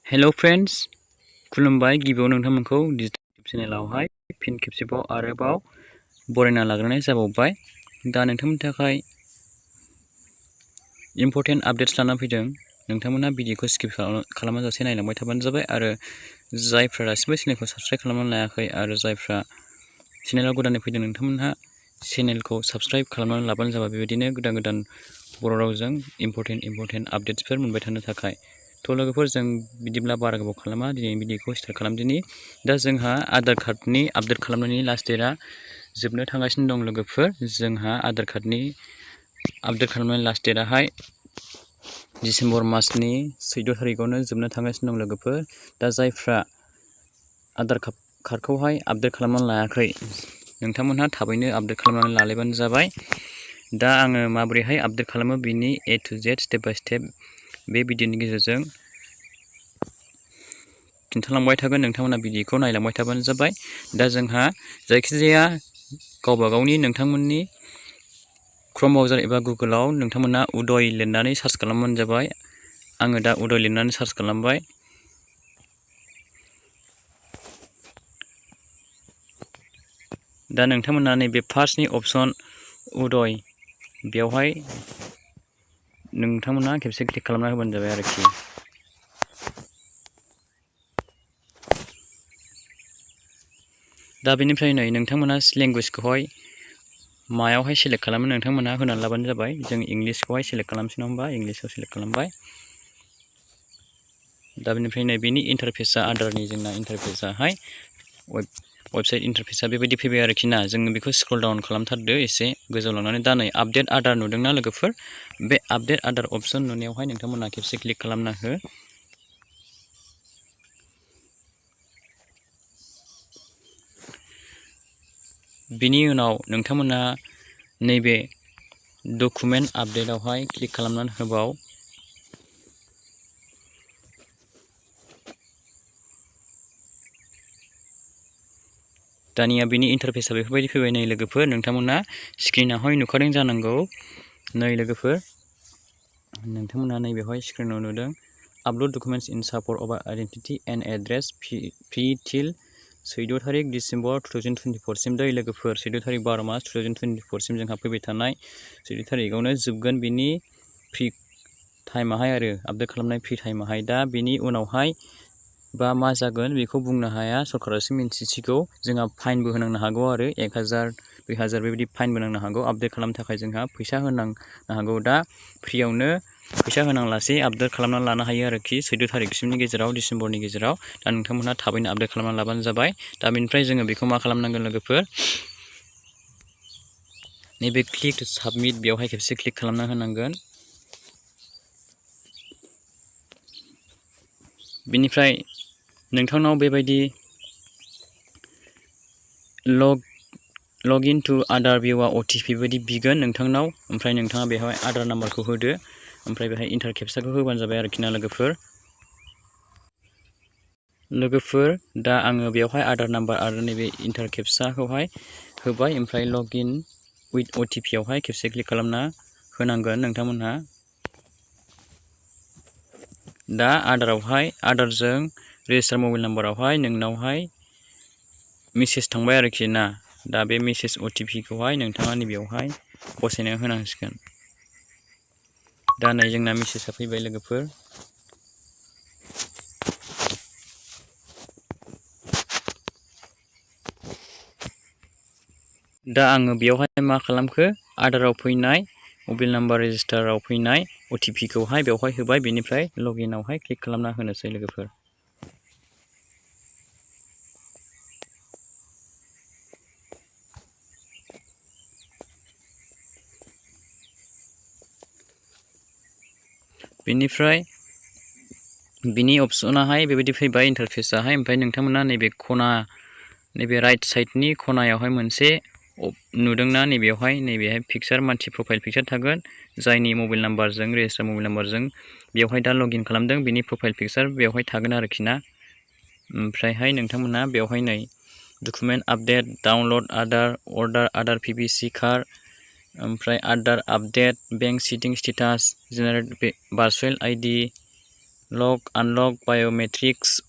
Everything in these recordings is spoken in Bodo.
हेलो फ्रेंड्स, खुलुमबाय। गिबियाव नोंथांमोनखौ डिजिटल चेनेलावहाय फिन खेबसेबाव आरोबाव बरायना लाग्रोनाय जाबावबाय। दा नोंथांमोननि थाखाय इम्पर्टेन्ट आपडेट्स लाना फैदों। नोंथांमोना भिडिअखौ स्किप खालामाजासे नायलांबाय थाबानो जाबाय आरो जायफ्रा दासिमबो चेनेलखौ साबस्क्राइब खालामनानै लायाखै आरो जायफ्रा चेनेलाव गोदानै फैदों नोंथांमोनहा चेनेलखौ साबस्क्राइब खालामनानै लाबानो जाबाय। बेबायदिनो गोदान गोदान बर' रावजों इम्पर्टेन्ट आपडेट्सफोर मोनबाय थानो थाखाय। थ' लोगोफोर, जों बिदिब्ला बारा गोबाव खालामा, दिनै भिडिअखौ स्टार्ट खालामदिनि। दा जोंहा आधार कार्डनि आपडेट खालामनायनि लास्ट डेटआ जोबनो थांगासिनो दं लोगोफोर। जोंहा आधार कार्डनि आपडेट खालामनायनि लास्ट डेटआहाय डिसेम्बर मासनि 14 थारिखआवनो जोबनो थांगासिनो दं लोगोफोर। दा जायफ्रा आधार कार्डखौहाय आपडेट खालामनानै लायाखै नोंथांमोनहा थाबैनो आपडेट खालामनानै लालायबानो जाबाय। दा आङो माबोरैहाय आपडेट खालामो बिनि A to Z step by step बे भिडिअनि गेजेरजों खिन्थालांबाय थागोन। नोंथांमोना भिडिअखौ नायलांबाय थाबानो जाबाय। दा जोंहा जायखिजाया गावबा गावनि नोंथांमोननि क्रोम ब्राउजार एबा गुगोलाव नोंथांमोना उदय लिरनानै सार्च खालामबानो जाबाय। आङो दा उदय लिरनानै सार्च खालामबाय। दा नोंथांमोना नैबे फार्स्टनि अपसन उदय बेवहाय नोंथांमोना खेबसे क्लिक खालामना होबानो जाबाय आरोखि। दा बेनिफ्राय नै नोंथांमोना लेंगुवेजखौहाय मायावहाय सेलेक्ट खालामो नोंथांमोना होनानै लाबानो जाबाय। जों इंलिसखौहाय सेलेक्ट खालामसै नङा होमबा? इंलिसाव सेलेक्ट खालामबाय। दा बेनिफ्राय नै बेनि इन्टारफेसआ आधारनि जोंना इन्टारफेसआहाय वेबसाइट इन्टारफेसआ बेबायदि फैबाय आरोखि ना। जोङो बेखौ स्क्रल डाउन खालामथारदो एसे गोजौ लांनानै। दा नै आपडेट आधार नुदोंना लोगोफोर? बे आपडेट आधार अपसन नुनायावहाय नोंथांमोना खेबसे क्लिक खालामना हो। बिनि उनाव नोंथांमोना नैबे डकुमेन्ट आपडेटआवहाय क्लिक खालामनानै होबाव। दानिया बिनि इन्टारफेसआ बेफोरबायदि फैबाय। नै लोगोफोर, नोंथांमोना स्क्रिनावहाय नुखादों जानांगौ। नै लोगोफोर, नोंथांमोना नैबेवहाय स्क्रिनाव नुदों upload documents in support of identity and address free till 14 थारिख डिसेम्बर 2024 सिम। दै लोगोफोर, 14 थारिख 12 मास 2024 सिम जोंहा फैबाय थानाय 14 थारिखआवनो जोबगोन बिनि फ्रि टाइमाहाय आरो आपडेट खालामनाय फ्रि टाइमाहाय। दा बिनि उनावहाय बा मा जागोन बेखौ बुंनो हाया, सरकारासो मिन्थिसिगौ। जोंहा फाइनबो होनांनो हागौ आरो 1000 2000 बेबायदि फाइनबो नांनो हागौ। आपडेट खालामनो थाखाय जोंहा फैसा होनांनो हागौ। दा फ्रियावनो फैसा होनांलासे आपडेट खालामनानै लानो हायो आरोखि 14 थारिखसिमनि गेजेराव, डिसेम्बरनि गेजेराव। दा नोंथांमोनहा थाबैनो आपडेट खालामनानै लाबानो जाबाय। दा बेनिफ्राय जोङो बेखौ मा खालामनांगोन लोगोफोर? नैबे क्लिक टु साबमिट बेवहाय खेबसे क्लिक खालामना होनांगोन। बिनिफ्राय नोंथांनाव बेबायदि लगिन टु आधार भिउआ OTP बायदि बिगोन नोंथांनाव। ओमफ्राय नोंथाङा बेवहाय आधार नाम्बारखौ होदो। ओमफ्राय बेहाय इन्टार केप्चाखौ होबानो जाबाय आरोखि ना लोगोफोर। दा आङो बेवहाय आधार नाम्बार आरो नैबे इन्टार केप्चाखौहाय होबाय। ओमफ्राय लगिन विथ OTP आवहाय खेबसे क्लिक खालामना होनांगोन नोंथांमोनहा। दा आधारजों रेजिस्टार मबाइल नाम्बारावहाय नोंनावहाय मेसेज थांबाय आरोखि ना। दा बे मेसेज OTP खौहाय नोंथाङा नैबेयावहाय बसायना होनांसिगोन। दा नै जोंना मेसेजआ फैबाय लोगोफोर। दा आङो बेवहाय मा खालामखो, आधाराव फैनाय मबाइल नाम्बार रेजिस्टाराव फैनाय OTP खौहाय बेवहाय होबाय। बेनिफ्राय लगिनआवहाय क्लिक खालामना होनोसै लोगोफोर। बेनिफ्राय बिनि अपसनाहाय बेबायदि फैबाय इन्टारफेसआहाय। ओमफ्राय नोंथांमोना नैबे राइट साइडनि खनायावहाय मोनसे नुदोंना, नैबेहाय पिक्सार मानसि प्रफाइल पिक्सार थागोन। जायनि मबाइल नाम्बारजों रेजिस्टार मबाइल नाम्बारजों बेवहाय दा लगइन खालामदों बिनि प्रफाइल पिक्सार बेवहाय थागोन आरोखि ना। ओमफ्रायहाय नोंथांमोना बेवहाय नै document update, download Aadhaar, order Aadhaar PVC card, ओमफ्राय Aadhaar update, bank seeding status, generate virtual ID, lock unlock biometrics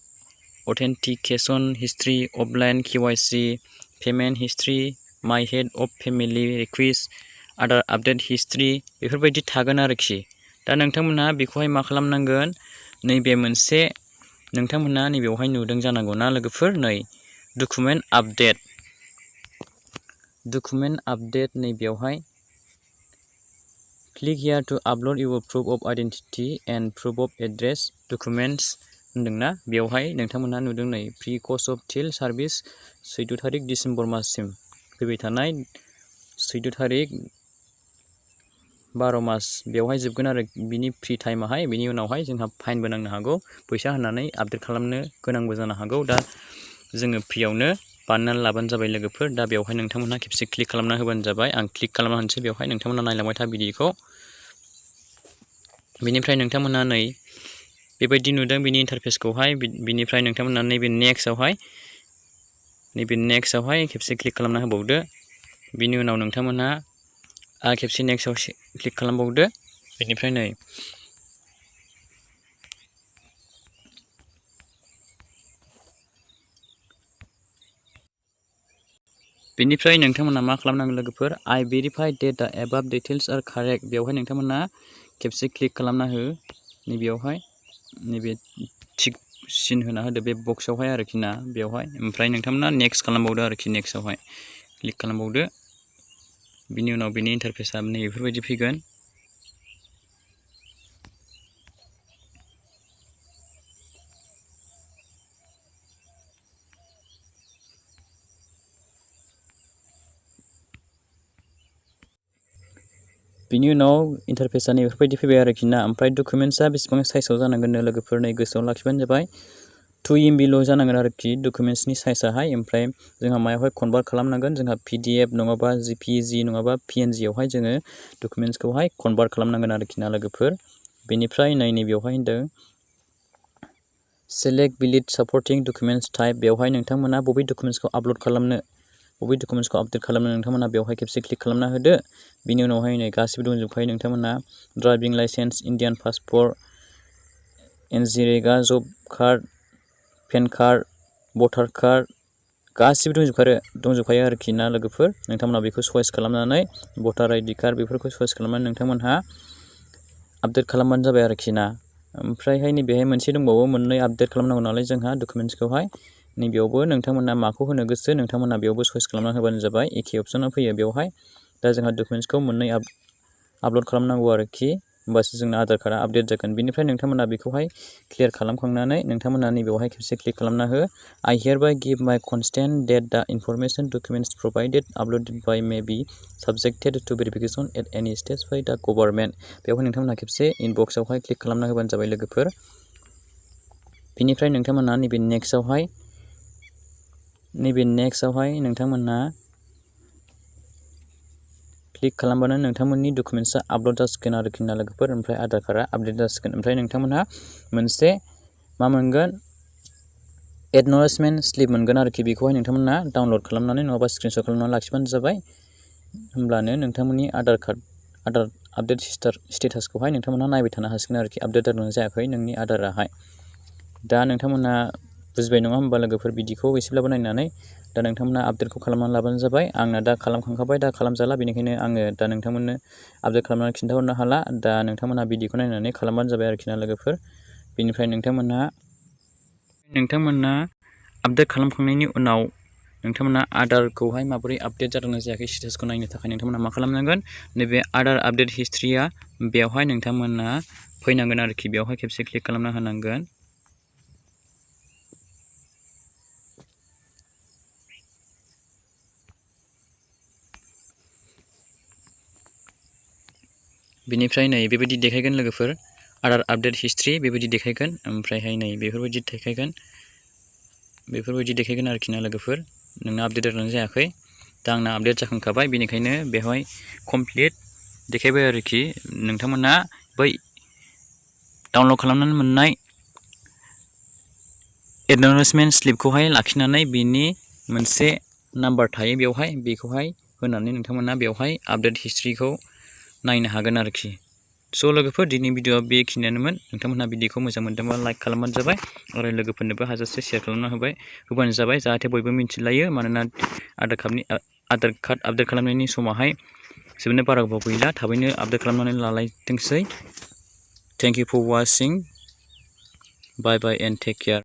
authentication history offline KYC payment history my head of family request Aadhaar update history बेफोरबायदि थागोन आरोखि। दा नोंथांमोनहा बेखौहाय मा खालामनांगोन नैबे मोनसे नोंथांमोनहा नैबेयावहाय नुदों जानांगौ ना लोगोफोर नै डकुमेन्ट आपडेट नैबेयावहाय click here to upload your proof of identity and proof of address documents होनदोंना बेवहाय नोंथांमोनहा नुदों नै free cost of till service 14 तारिख डिसेम्बर माससिम फैबाय थानाय 14 तारिख 12 मास बेवहाय जोबगोन आरो बिनि फ्रि टाइमाहाय बिनि उनावहाय जोंहा फाइनबो नांनो हागौ फैसा होनानै आपडेट खालामनो गोनांबो जानो हागौ। दा जोङो फ्रियावनो बानायनानै लाबानो जाबाय लोगोफोर। दा बेवहाय नोंथांमोनहा खेबसे क्लिक खालामना होबानो जाबाय। आं क्लिक खालामना होनोसै बेवहाय नोंथांमोनहा नायलांबाय था भिडिअखौ। बिनिफ्राय नोंथांमोनहा नै बेबायदि नुदों बिनि इन्टारफेसखौहाय बिनिफ्राय नोंथांमोनहा नैबे नेक्स्टआवहाय खेबसे क्लिक खालामना होबावदो। बिनि उनाव नोंथांमोनहा खेबसे नेक्स्टआव क्लिक खालामबावदो। बेनिफ्राय नै बेनिफ्राय नोंथांमोनहा मा खालामनांगोन लोगोफोर आइ भेरिफाइ डेट दा एबाब डिटेल्स आर कारेक्ट बेवहाय नोंथांमोनहा खेबसे क्लिक खालामना हो नैबेयावहाय नैबे थिक सिन होना होदो बे बक्सआवहाय आरोखि ना बेवहाय ओमफ्राय नोंथांमोनहा नेक्स्ट खालामबावदो आरोखि नेक्स्टआवहाय क्लिक खालामबावदो। बिनि उनाव बेनि इन्टारफेसआ नैबेफोरबायदि फैगोन। बिनि उनाव इन्टारफेसआ नैबेफोरबायदि फैबाय आरोखि ना ओमफ्राय डकुमेन्ट्सआ बेसेबां साइजआव जानांगोन लोगोफोर नै गोसोआव लाखिबानो जाबाय 2 MBल' जानांगोन आरोखि डकुमेन्ट्सनि साइजआहाय। ओमफ्राय जोंहा मायावहाय कनभार्ट खालामनांगोन जोंहा PDF नङाबा JPG नङाबा PNG आवहाय जोङो डकुमेन्ट्सखौहाय कनभार्ट खालामनांगोन आरोखि ना लोगोफोर। बेनिफ्राय नैबेयावहाय होनदों सेलेक्ट भेलिड सापर्टिं डकुमेन्ट्स टाइप बेवहाय नोंथांमोना बबे डकुमेन्ट्सखौ आपलड खालामनो बबे डकुमेन्ट्सखौ आपडेट खालामनो नोंथांमोना बेवहाय खेबसे क्लिक खालामना होदो। बिनि उनावहाय नै गासिबो दंजोबखायो नोंथांमोना ड्राइभिं लाइसेन्स इन्डियान पासपर्ट NGरेगा जब कार्ड पेन कार्ड भटार कार्ड गासिबो दंजोबखायो आरोखि ना लोगोफोर। नोंथांमोना बेखौ चयस खालामनानै भटार ID कार्ड बेफोरखौ चयस खालामनानै नोंथांमोनहा आपडेट खालामबानो जाबाय आरोखि ना। ओमफ्रायहाय नैबेहाय मोनसे दंबावो मोननै आपडेट खालामनांगौ नालाय जोंहा डकुमेन्ट्सखौहाय नैबेयावबो नोंथांमोना माखौ होनो गोसो नोंथांमोना बेयावबो चयस खालामना होबानो जाबाय एखे अपसना फैयो बेवहाय। दा जोंहा डकुमेन्ट्सखौ मोननै आपलड खालामनांगौ आरोखि होमबासो जोंना आधार कार्डआ आपडेट जागोन। बेनिफ्राय नोंथांमोना बेखौहाय क्लियार खालामखांनानै नोंथांमोना नैबेयावहाय खेबसे क्लिक खालामना हो I hereby give my consent that the information documents provided uploaded by may be subjected to verification at any stage by the government बेवहाय नोंथांमोना खेबसे इनबक्सआवहाय क्लिक खालामना होबानो जाबाय लोगोफोर। बेनिफ्राय नोंथांमोना नैबे नेक्स्टआवहाय नोंथांमोना क्लिक खालामबानो नोंथांमोननि डकुमेन्ट्सआ आपलड जासिगोन आरोखि ना लोगोफोर। ओमफ्राय आधार कार्डआ आपडेट जासिगोन। ओमफ्राय नोंथांमोनहा मोनसे मा मोनगोन एक्न'लेजमेन्ट स्लिप मोनगोन आरोखि बेखौहाय नोंथांमोना डाउनलड खालामनानै नङाबा स्क्रिनशट खालामनानै लाखिबानो जाबाय। होमब्लानो नोंथांमोननि आधार आपडेट स्टेटासखौहाय नोंथांमोनहा नायबाय थानो हासिगोन आरोखि आपडेट जादोंना जायाखै नोंनि आधाराहाय। दा नोंथांमोना बुजिबाय नङा होमबा लोगोफोर भिडिअखौ एसेब्लाबो नायनानै दा नोंथांमोना आपडेटखौ खालामनानै लाबानो जाबाय। आंना दा खालामखांखाबाय दा खालामजाला बेनिखायनो आङो दा नोंथांमोननो आपडेट खालामनानै खिन्थाहरनो हाला। दा नोंथांमोना भिडिअखौ नायनानै खालामबानो जाबाय आरोखि ना लोगोफोर। बेनिफ्राय नोंथांमोनहा आपडेट खालामखांनायनि उनाव नोंथांमोना आधारखौहाय माबोरै आपडेट जादोंना जायाखै स्टेटासखौ नायनो थाखाय नोंथांमोना मा खालामनांगोन नैबे आधार आपडेट हिस्ट्रिया बेवहाय नोंथांमोना फैनांगोन आरोखि बेवहाय खेबसे क्लिक खालामना होनांगोन। बेनिफ्राय नै बेबायदि देखायगोन लोगोफोर आधार आपडेट हिस्ट्रि बेबायदि देखायगोन। ओमफ्रायहाय नै बेफोरबायदि देखायगोन आरोखि ना लोगोफोर नोंना आपडेट जादोंना जायाखै। दा आंना आपडेट जाखांखाबाय बेनिखायनो बेवहाय कमप्लिट देखायबाय आरोखि। नोंथांमोना बै डाउनलड खालामनानै मोननाय एक्न'लेजमेन्ट स्लिपखौहाय लाखिनानै बिनि मोनसे नाम्बार थायो बेवहाय बेखौहाय होनानै नोंथांमोना बेवहाय आपडेट हिस्ट्रिखौ नायनो हागोन आरोखि। स' लोगोफोर दिनै भिडिअआ बेखिनियानोमोन। नोंथांमोनहा भिडिअखौ मोजां मोनदोंबा लाइक खालामबानो जाबाय आरो लोगोफोरनोबो हाजासे शेयार खालामना होबानो जाबाय जाहाथे बयबो मिथिलायो। मानोना आधार कार्ड आपडेट खालामनायनि समावहाय जोबनो बारा गोबाव गैला, थाबैनो आपडेट खालामनानै लालायथोंसै। Thank you for watching. Bye bye and take care.